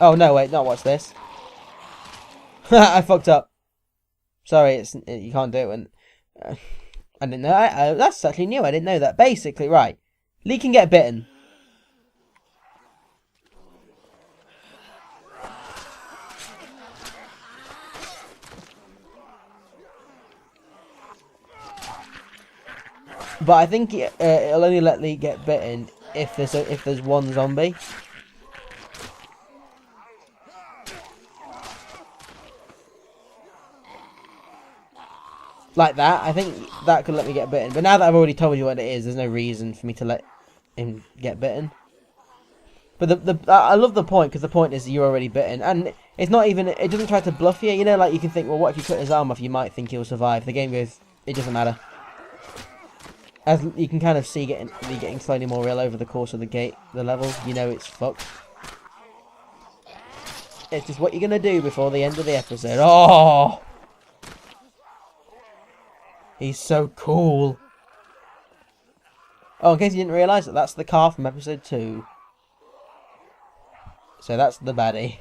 Oh, no, wait, not watch this. I fucked up. Sorry, you can't do it when... I didn't know. That's actually new. I didn't know that. Basically, right. Lee can get bitten. But I think it'll only let Lee get bitten if there's one zombie. Like that. I think that could let me get bitten. But now that I've already told you what it is, there's no reason for me to let him get bitten. But I love the point, because the point is you're already bitten, and it's not even, it doesn't try to bluff you. You know, like you can think, well, what if you cut his arm off? You might think he'll survive. The game goes, it doesn't matter. As you can kind of see, getting slowly more real over the course of the level. You know it's fucked. It's just what you're gonna do before the end of the episode. Oh, he's so cool. Oh, in case you didn't realise, that's the car from episode 2. So that's the baddie.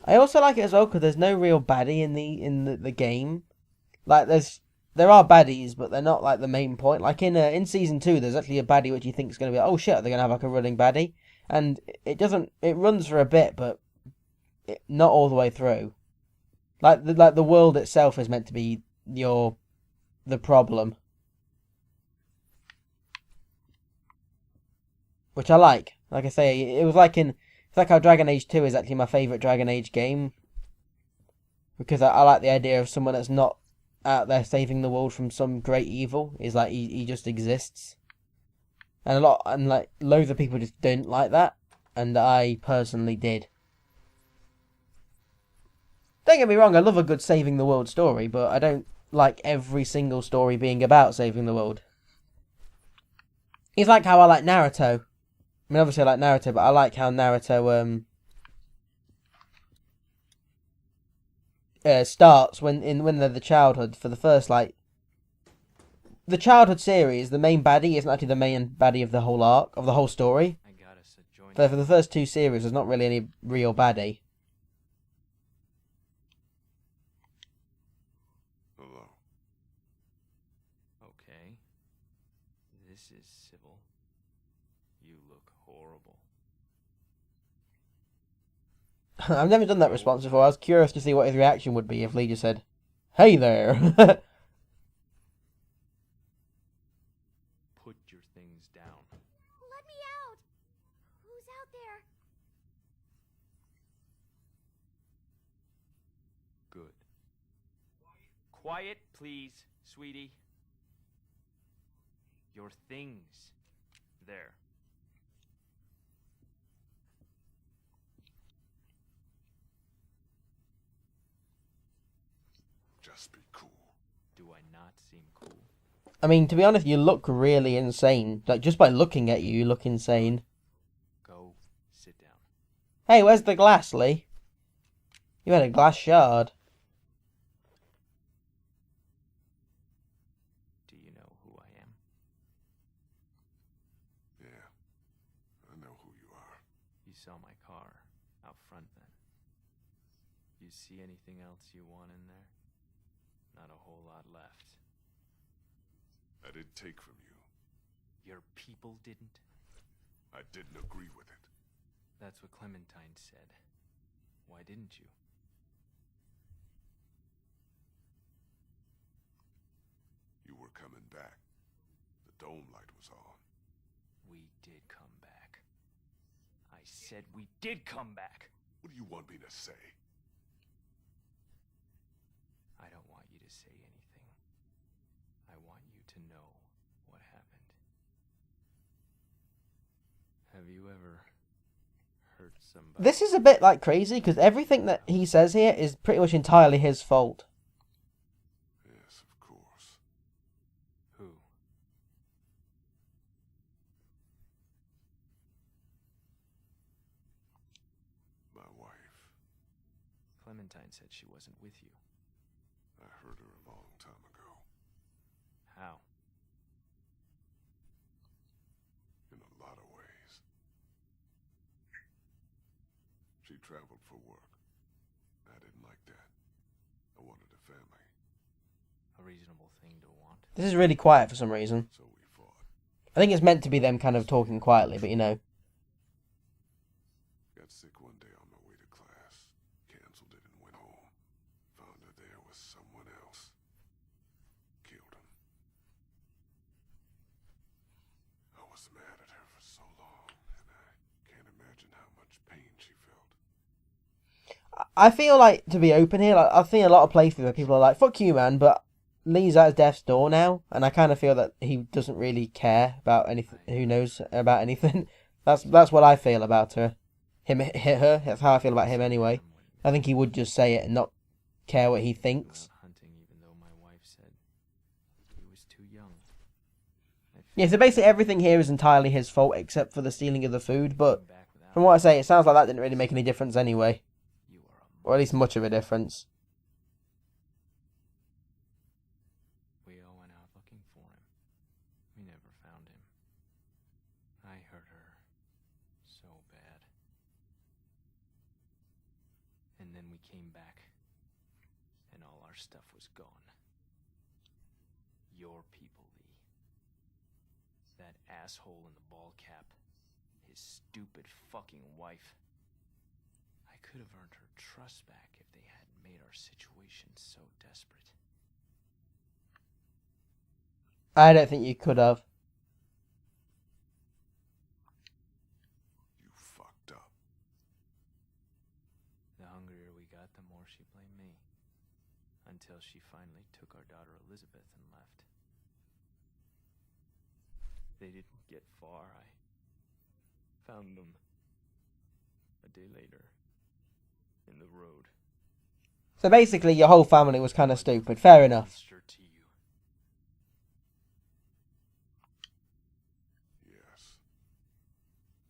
I also like it as well because there's no real baddie in the game. Like there are baddies, but they're not like the main point. Like in season 2, there's actually a baddie which you think is going to be oh shit, they're going to have like a running baddie, and it doesn't. It runs for a bit, but not all the way through. Like the world itself is meant to be the problem, which I like. Like I say, it was like it's like how Dragon Age 2 is actually my favourite Dragon Age game because I like the idea of someone that's not out there saving the world from some great evil. Is like he just exists, and like loads of people just don't like that, and I personally did. Don't get me wrong, I love a good saving the world story, but I don't like every single story being about saving the world. It's like how I like Naruto. I mean, obviously I like Naruto, but I like how Naruto starts when they're the childhood for the first like the childhood series. The main baddie isn't actually the main baddie of the whole arc of the whole story. For the first 2 series, there's not really any real baddie. Hello. Okay. This is civil. You look horrible. I've never done that response before. I was curious to see what his reaction would be if Lee just said, "Hey there." Put your things down. Let me out! Who's out there? Good. Quiet, please, sweetie. Your things. There. Just be cool. Do I not seem cool? I mean, to be honest, you look really insane. Like, just by looking at you, you look insane. Go sit down. Hey, where's the glass, Lee? You had a glass shard. Do you know who I am? Yeah. I know who you are. You saw my car out front then. You see anything else you want in there? Not a whole lot left. I did take from you. Your people didn't? I didn't agree with it. That's what Clementine said. Why didn't you? You were coming back. The dome light was on. We did come back. I said we did come back. What do you want me to say? I don't want you to say anything. I want you to know what happened. Have you ever hurt somebody? This is a bit like crazy because everything that he says here is pretty much entirely his fault. Yes, of course. Who? My wife. Clementine said she wasn't with you. I heard her a long time ago. How? In a traveled for work. I didn't like that. I wanted a family. A reasonable thing to want. This is really quiet for some reason. So we fought. I think it's meant to be them kind of talking quietly, but you know. Got sick one day on my way to class. Canceled it and went home. Found her there with someone else. Killed him. I was mad at her for so long, and I can't imagine how much pain she felt. I feel like, to be open here, like, I've seen a lot of playthroughs where people are like, fuck you, man, but Lee's at death's door now, and I kind of feel that he doesn't really care about anything, who knows about anything. That's what I feel about her. Him hit her, that's how I feel about him anyway. I think he would just say it and not care what he thinks. Hunting, even though my wife said he was too young. Yeah, so basically everything here is entirely his fault except for the stealing of the food, but from what I say, it sounds like that didn't really make any difference anyway. Or at least much of a difference. We all went out looking for him. We never found him. I hurt her so bad. And then we came back, and all our stuff was gone. Your people, Lee. That asshole in the ball cap. His stupid fucking wife. I could have earned her trust back if they hadn't made our situation so desperate. I don't think you could have. You fucked up. The hungrier we got, the more she blamed me. Until she finally took our daughter Elizabeth and left. They didn't get far. I found them a day later in the road. So basically your whole family was kind of stupid. Fair enough. To you. Yes.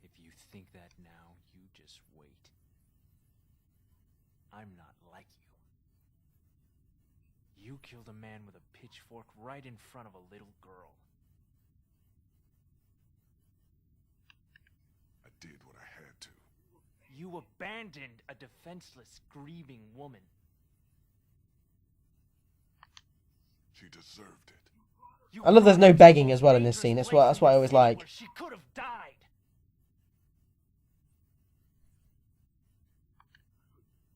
If you think that now, you just wait. I'm not like you. You killed a man with a pitchfork right in front of a little girl. I did what I had to. You abandoned a defenseless, grieving woman. She deserved it. I love there's no begging as well in this scene. That's what I always like. She could have died.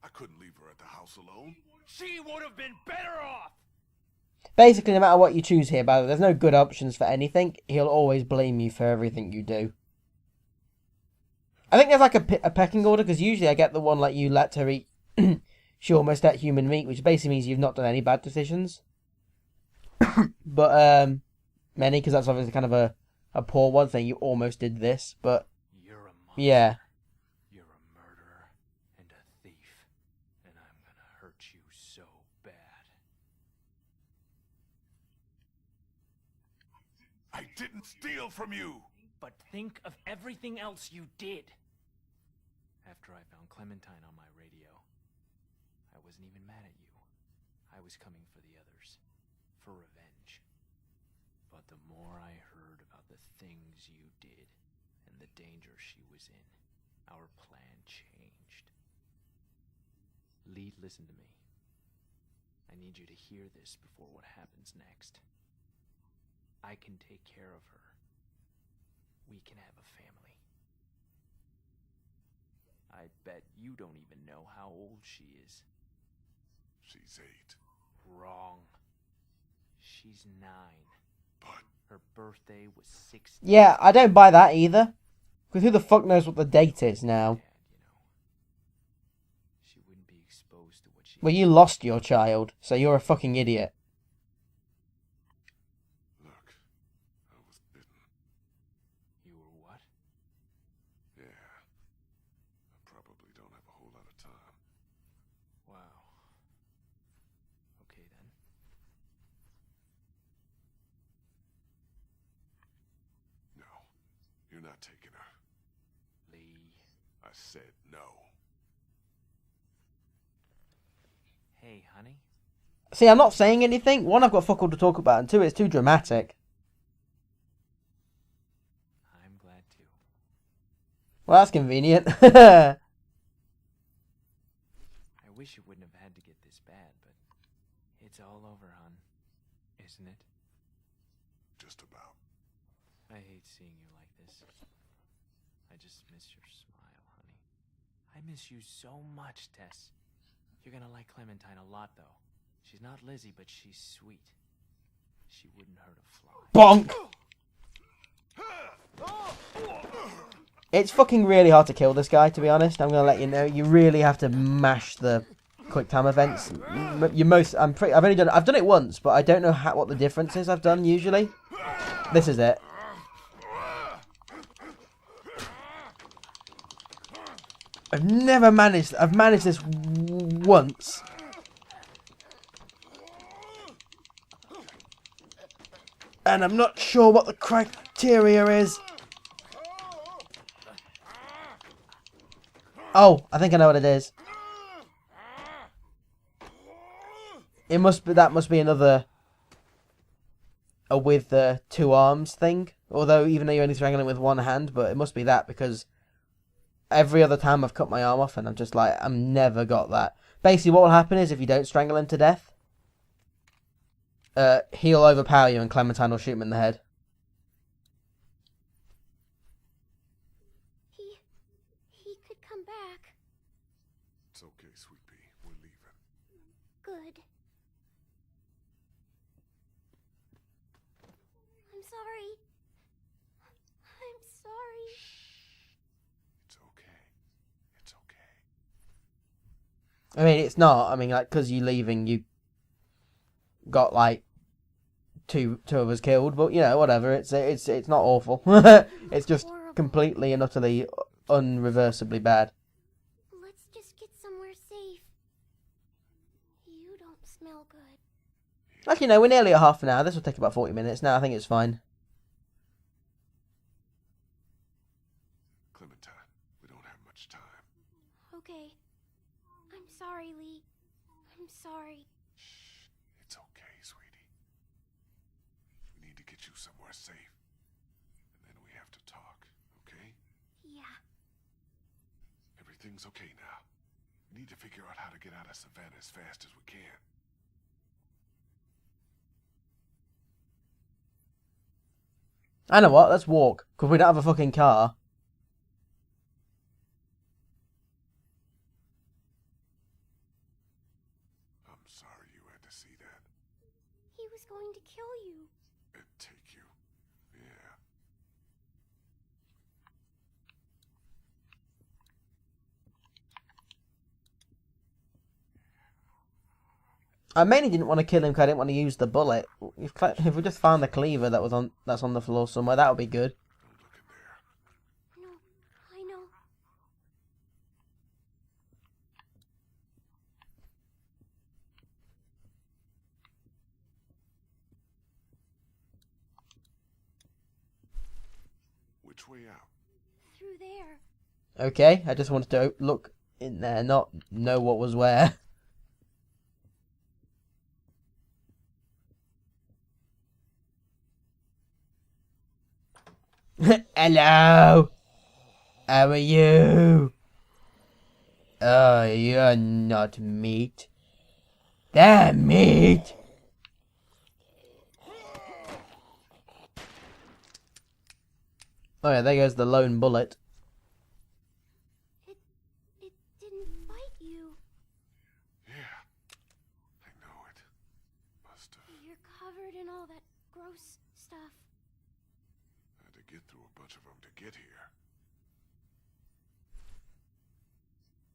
I couldn't leave her at the house alone. She would have been better off. Basically, no matter what you choose here, by the way, there's no good options for anything. He'll always blame you for everything you do. I think there's like a pecking order, because usually I get the one like you let her eat. She almost ate human meat, which basically means you've not done any bad decisions. But many, because that's obviously kind of a poor one thing. You almost did this, but You're a monster. yeah. You're a murderer and a thief, and I'm gonna hurt you so bad. I didn't steal from you. But think of everything else you did. After I found Clementine on my radio, I wasn't even mad at you. I was coming for the others, for revenge. But the more I heard about the things you did and the danger she was in, our plan changed. Lee, listen to me. I need you to hear this before what happens next. I can take care of her. We can have a family. I bet you don't even know how old she is. She's 8. Wrong. She's 9. But Her birthday was 16. Yeah, I don't buy that either. Because who the fuck knows what the date is now? Dad, she wouldn't be exposed to what she... Well, you lost your child, so you're a fucking idiot. look, I was bitten. You were what? Yeah. I probably don't have a whole lot of time. Wow. Okay then. No, you're not taking her. Lee. I said no. Hey, honey. See, I'm not saying anything. One, I've got fuck all to talk about, and two, it's too dramatic. I'm glad to. Well, that's convenient. wish it wouldn't have had to get this bad, but it's all over, hon. Isn't it? Just about. I hate seeing you like this. I just miss your smile, honey. I miss you so much, Tess. You're gonna like Clementine a lot, though. She's not Lizzie, but she's sweet. She wouldn't hurt a fly. Bonk! It's fucking really hard to kill this guy, to be honest. I'm gonna let you know. You really have to mash the quick time events. I've done it once, but I don't know what the difference is I've done usually. This is it. I've managed this once. And I'm not sure what the criteria is. Oh, I think I know what it is. That must be another with the 2 arms thing. Although even though you're only strangling with 1 hand, but it must be that because every other time I've cut my arm off and I'm just like, I've never got that. Basically what will happen is if you don't strangle him to death, he'll overpower you and Clementine will shoot him in the head. He could come back. It's okay, Sweet Pea. We're leaving. Good. I'm sorry. I'm sorry. It's okay. It's okay. I mean, it's not. I mean, like, because you leaving, you got like two of us killed, but you know, whatever. It's not awful. It's just Horrible. completely and utterly unreversibly bad. Let's just get somewhere safe. You don't smell good. Actually, no, we're nearly at half an hour. This will take about 40 minutes. Now I think it's fine. Clementine, we don't have much time. Okay. I'm sorry, Lee. I'm sorry. Shh. It's okay, sweetie. We need to get you somewhere safe. And then we have to talk, okay? Yeah. Everything's okay now. We need to figure out how to get out of Savannah as fast as we can. I know what. Let's walk because we don't have a fucking car. I'm sorry you had to see that. He was going to kill you. And take you. Yeah. I mainly didn't want to kill him because I didn't want to use the bullet. If we just found the cleaver that's on the floor somewhere, that would be good. Don't look in there. No, I know. Which way out? Through there. Okay, I just wanted to look in there, not know what was where. Hello. How are you? Oh, you're not meat. They're meat. Oh yeah, there goes the lone bullet. It didn't bite you. Yeah. I know it. Must have. You're covered in all that gross stuff. Had to get through a bunch of them to get here.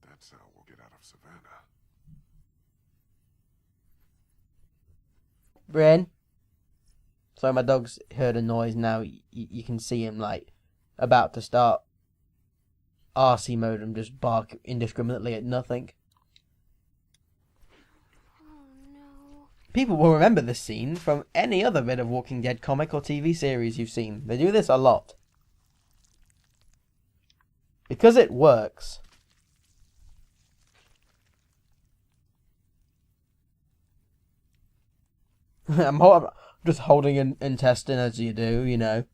That's how we'll get out of Savannah. Bryn. So my dog's heard a noise now. You can see him like about to start RC mode and just bark indiscriminately at nothing. Oh no. People will remember this scene from any other bit of Walking Dead comic or TV series you've seen. They do this a lot. Because it works. I'm just holding an intestine as you do, you know.